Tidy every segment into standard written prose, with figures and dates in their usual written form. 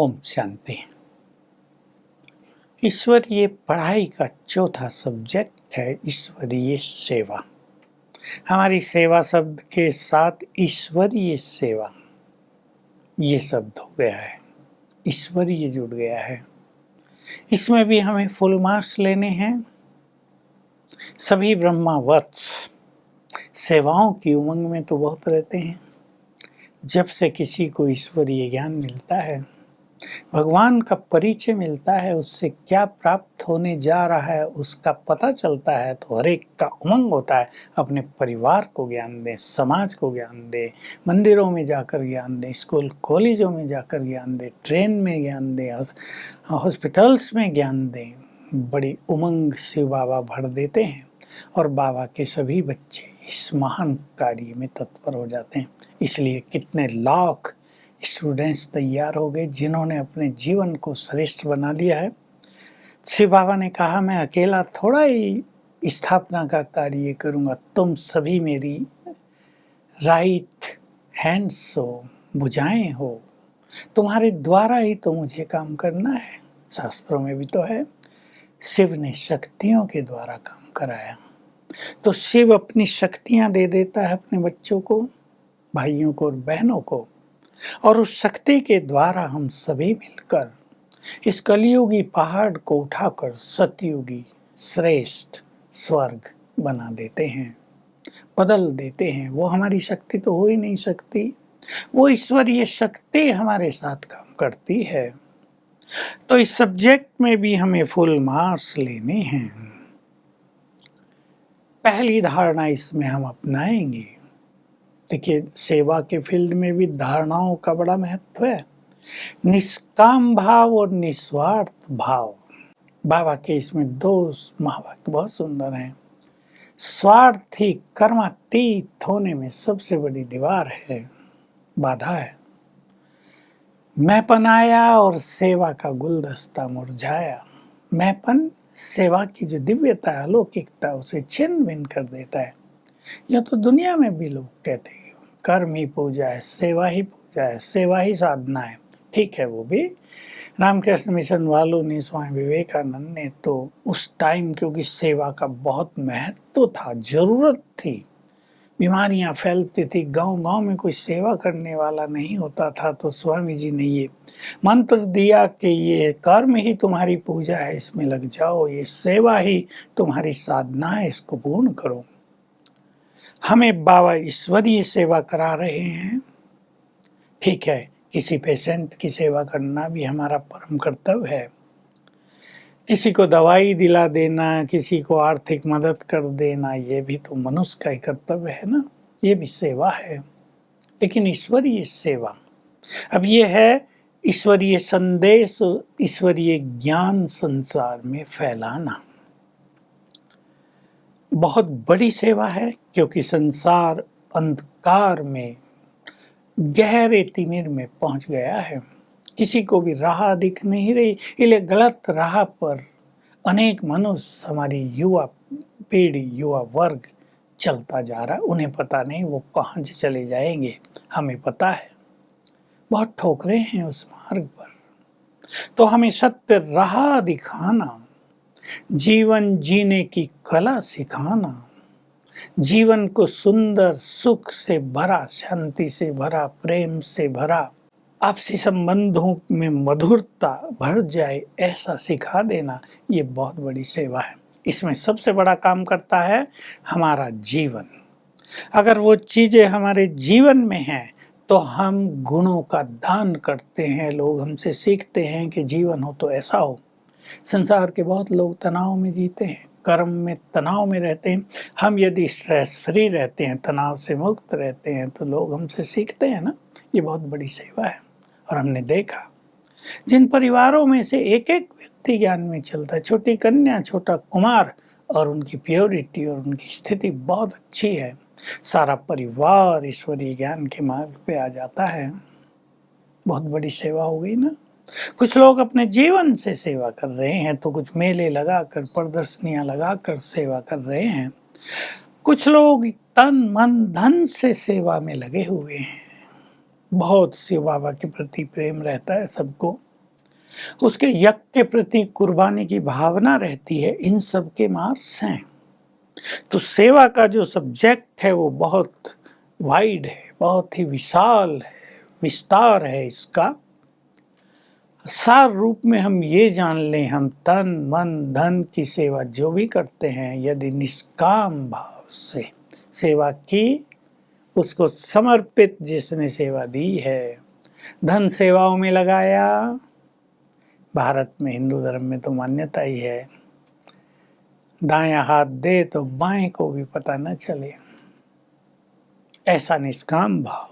ओम शांति। ईश्वरीय पढ़ाई का चौथा सब्जेक्ट है ईश्वरीय सेवा। हमारी सेवा शब्द के साथ ईश्वरीय सेवा ये शब्द हो गया है, ईश्वरीय जुड़ गया है। इसमें भी हमें फुल मार्क्स लेने हैं। सभी ब्रह्मावत्स सेवाओं की उमंग में तो बहुत रहते हैं। जब से किसी को ईश्वरीय ज्ञान मिलता है, भगवान का परिचय मिलता है, उससे क्या प्राप्त होने जा रहा है उसका पता चलता है, तो हर एक का उमंग होता है अपने परिवार को ज्ञान दें, समाज को ज्ञान दें, मंदिरों में जाकर ज्ञान दें, स्कूल कॉलेजों में जाकर ज्ञान दें, ट्रेन में ज्ञान दें, हॉस्पिटल्स में ज्ञान दें। बड़ी उमंग से बाबा भर देते हैं और बाबा के सभी बच्चे इस महान कार्य में तत्पर हो जाते हैं। इसलिए कितने लाख स्टूडेंट्स तैयार हो गए जिन्होंने अपने जीवन को श्रेष्ठ बना लिया है। शिव बाबा ने कहा, मैं अकेला थोड़ा ही स्थापना का कार्य करूंगा, तुम सभी मेरी राइट हैंड्स हो, भुजाएं हो, तुम्हारे द्वारा ही तो मुझे काम करना है। शास्त्रों में भी तो है, शिव ने शक्तियों के द्वारा काम कराया। तो शिव अपनी शक्तियां दे देता है अपने बच्चों को, भाइयों को और बहनों को, और उस शक्ति के द्वारा हम सभी मिलकर इस कलियुगी पहाड़ को उठाकर सतयुगी श्रेष्ठ स्वर्ग बना देते हैं, बदल देते हैं। वो हमारी शक्ति तो हो ही नहीं सकती, वो ईश्वरीय शक्ति हमारे साथ काम करती है। तो इस सब्जेक्ट में भी हमें फुल मार्क्स लेने हैं। पहली धारणा इसमें हम अपनाएंगे। देखिए, सेवा के फील्ड में भी धारणाओं का बड़ा महत्व है। निष्काम भाव और निस्वार्थ भाव। बाबा के इसमें दो महावाक्य बहुत सुंदर हैं। स्वार्थी कर्मातीत होने में सबसे बड़ी दीवार है, बाधा है। मैंपन आया और सेवा का गुलदस्ता मुरझाया। मैंपन सेवा की जो दिव्यता है, अलौकिकता, उसे छिन्न भिन्न कर देता है। यह तो दुनिया में भी लोग कहते हैं कर्म ही पूजा है, सेवा ही पूजा है, सेवा ही साधना है। ठीक है, वो भी रामकृष्ण मिशन वालों ने, स्वामी विवेकानंद ने तो उस टाइम, क्योंकि सेवा का बहुत महत्व था, जरूरत थी, बीमारियां फैलती थी, गांव-गांव में कोई सेवा करने वाला नहीं होता था, तो स्वामी जी ने ये मंत्र दिया कि ये कर्म ही तुम्हारी पूजा है, इसमें लग जाओ, ये सेवा ही तुम्हारी साधना है, इसको पूर्ण करो। हमें बाबा ईश्वरीय सेवा करा रहे हैं। ठीक है, किसी पेशेंट की सेवा करना भी हमारा परम कर्तव्य है। किसी को दवाई दिला देना, किसी को आर्थिक मदद कर देना, ये भी तो मनुष्य का ही कर्तव्य है ना, ये भी सेवा है। लेकिन ईश्वरीय सेवा, अब ये है ईश्वरीय संदेश, ईश्वरीय ज्ञान संसार में फैलाना। बहुत बड़ी सेवा है, क्योंकि संसार अंधकार में, गहरे तिमिर में पहुंच गया है। किसी को भी राह दिख नहीं रही, इसलिए गलत राह पर अनेक मनुष्य, हमारी युवा पीढ़ी, युवा वर्ग चलता जा रहा है। उन्हें पता नहीं वो कहाँ से चले जाएंगे, हमें पता है। बहुत ठोकरें हैं उस मार्ग पर। तो हमें सत्य राह दिखाना, जीवन जीने की कला सिखाना, जीवन को सुंदर, सुख से भरा, शांति से भरा, प्रेम से भरा, आपसी संबंधों में मधुरता भर जाए, ऐसा सिखा देना, ये बहुत बड़ी सेवा है। इसमें सबसे बड़ा काम करता है हमारा जीवन। अगर वो चीज़ें हमारे जीवन में हैं तो हम गुणों का दान करते हैं, लोग हमसे सीखते हैं कि जीवन हो तो ऐसा हो। संसार के बहुत लोग तनाव में जीते हैं, कर्म में तनाव में रहते हैं। हम यदि स्ट्रेस फ्री रहते हैं, तनाव से मुक्त रहते हैं, तो लोग हमसे सीखते हैं ना, ये बहुत बड़ी सेवा है। और हमने देखा जिन परिवारों में से एक एक व्यक्ति ज्ञान में चलता है, छोटी कन्या, छोटा कुमार, और उनकी प्योरिटी और उनकी स्थिति बहुत अच्छी है, सारा परिवार ईश्वरीय ज्ञान के मार्ग पे आ जाता है। बहुत बड़ी सेवा हो गई ना। कुछ लोग अपने जीवन से सेवा कर रहे हैं, तो कुछ मेले लगाकर, प्रदर्शनियां लगाकर सेवा कर रहे हैं। कुछ लोग तन मन धन से सेवा में लगे हुए हैं। बहुत शिव बाबा के प्रति प्रेम रहता है सबको, उसके यज्ञ के प्रति कुर्बानी की भावना रहती है, इन सब के मार्क्स हैं। तो सेवा का जो सब्जेक्ट है वो बहुत वाइड है, बहुत ही विशाल है, विस्तार है इसका। सार रूप में हम ये जान लें, हम तन मन धन की सेवा जो भी करते हैं, यदि निष्काम भाव से सेवा की, उसको समर्पित जिसने सेवा दी है, धन सेवाओं में लगाया, भारत में हिंदू धर्म में तो मान्यता ही है, दायां हाथ दे तो बाएं को भी पता न चले, ऐसा निष्काम भाव,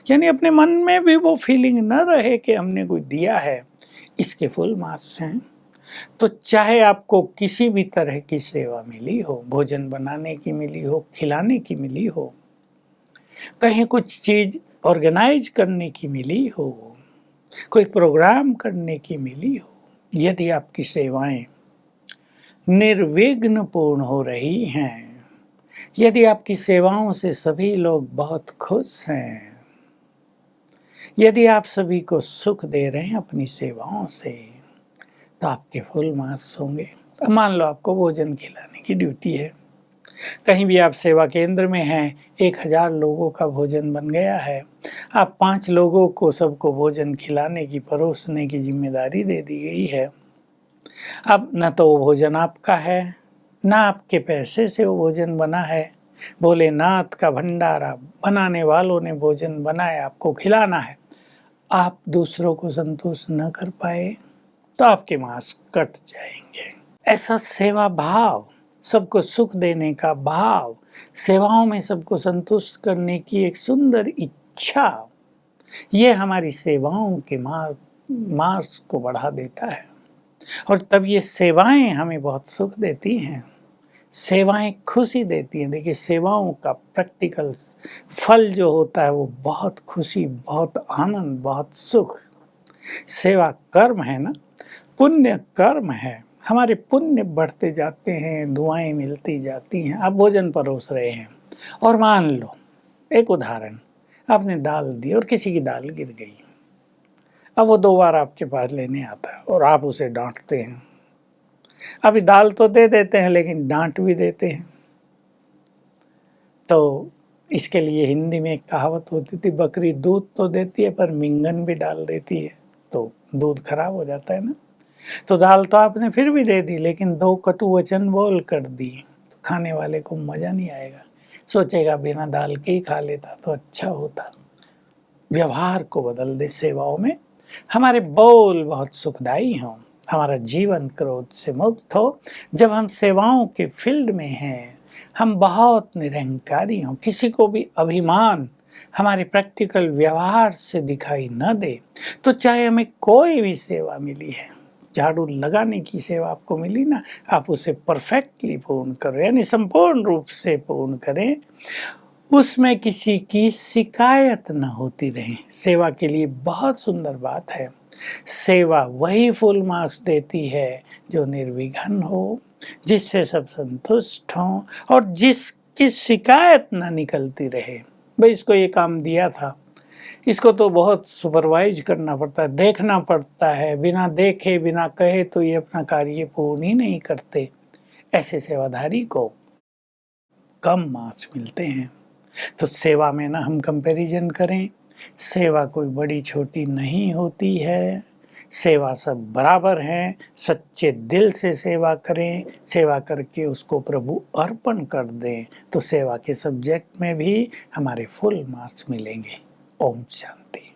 यानी अपने मन में भी वो फीलिंग न रहे कि हमने कोई दिया है, इसके फुल मार्क्स हैं। तो चाहे आपको किसी भी तरह की सेवा मिली हो, भोजन बनाने की मिली हो, खिलाने की मिली हो, कहीं कुछ चीज ऑर्गेनाइज करने की मिली हो, कोई प्रोग्राम करने की मिली हो, यदि आपकी सेवाएं निर्विघ्न पूर्ण हो रही हैं, यदि आपकी सेवाओं से सभी लोग बहुत खुश हैं, यदि आप सभी को सुख दे रहे हैं अपनी सेवाओं से, तो आपके फुल मार्क्स होंगे। अब मान लो आपको भोजन खिलाने की ड्यूटी है, कहीं भी आप सेवा केंद्र में हैं, 1000 लोगों का भोजन बन गया है, आप 5 लोगों को सबको भोजन खिलाने की, परोसने की जिम्मेदारी दे दी गई है। अब न तो वो भोजन आपका है, ना आपके पैसे से वो भोजन बना है, भोलेनाथ का भंडारा, बनाने वालों ने भोजन बनाया, आपको खिलाना है, आप दूसरों को संतुष्ट न कर पाए तो आपके मार्क्स कट जाएंगे। ऐसा सेवा भाव, सबको सुख देने का भाव, सेवाओं में सबको संतुष्ट करने की एक सुंदर इच्छा, ये हमारी सेवाओं के मार्क्स को बढ़ा देता है। और तब ये सेवाएं हमें बहुत सुख देती हैं, सेवाएं खुशी देती हैं। देखिए, सेवाओं का प्रैक्टिकल फल जो होता है वो बहुत खुशी, बहुत आनंद, बहुत सुख। सेवा कर्म है ना, पुण्य कर्म है, हमारे पुण्य बढ़ते जाते हैं, दुआएं मिलती जाती हैं। आप भोजन परोस रहे हैं और मान लो, एक उदाहरण, आपने दाल दी और किसी की दाल गिर गई, अब वो 2 बार आपके पास लेने आता है और आप उसे डांटते हैं। अभी दाल तो दे देते हैं लेकिन डांट भी देते हैं। तो इसके लिए हिंदी में एक कहावत होती थी, बकरी दूध तो देती है पर मिंगन भी डाल देती है, तो दूध खराब हो जाता है ना। तो दाल तो आपने फिर भी दे दी, लेकिन 2 कटु वचन बोल कर दी, तो खाने वाले को मजा नहीं आएगा, सोचेगा बिना दाल के ही खा लेता तो अच्छा होता। व्यवहार को बदल दे सेवाओं में, हमारे बोल बहुत सुखदायी हों, हमारा जीवन क्रोध से मुक्त हो। जब हम सेवाओं के फील्ड में हैं, हम बहुत निरहंकारी हों, किसी को भी अभिमान हमारे प्रैक्टिकल व्यवहार से दिखाई न दे, तो चाहे हमें कोई भी सेवा मिली है, झाड़ू लगाने की सेवा आपको मिली ना, आप उसे परफेक्टली पूर्ण करें, यानी संपूर्ण रूप से पूर्ण करें, उसमें किसी की शिकायत न होती रहे। सेवा के लिए बहुत सुंदर बात है, सेवा वही फुल मार्क्स देती है जो निर्विघ्न हो, जिससे सब संतुष्ट हों और जिसकी शिकायत न निकलती रहे। भाई, इसको ये काम दिया था, इसको तो बहुत सुपरवाइज करना पड़ता है, देखना पड़ता है, बिना देखे बिना कहे तो ये अपना कार्य पूर्ण ही नहीं करते, ऐसे सेवाधारी को कम मार्क्स मिलते हैं। तो सेवा में ना हम कंपैरिजन करें, सेवा कोई बड़ी छोटी नहीं होती है, सेवा सब बराबर हैं, सच्चे दिल से सेवा करें, सेवा करके उसको प्रभु अर्पण कर दें, तो सेवा के सब्जेक्ट में भी हमारे फुल मार्क्स मिलेंगे। ओम शांति।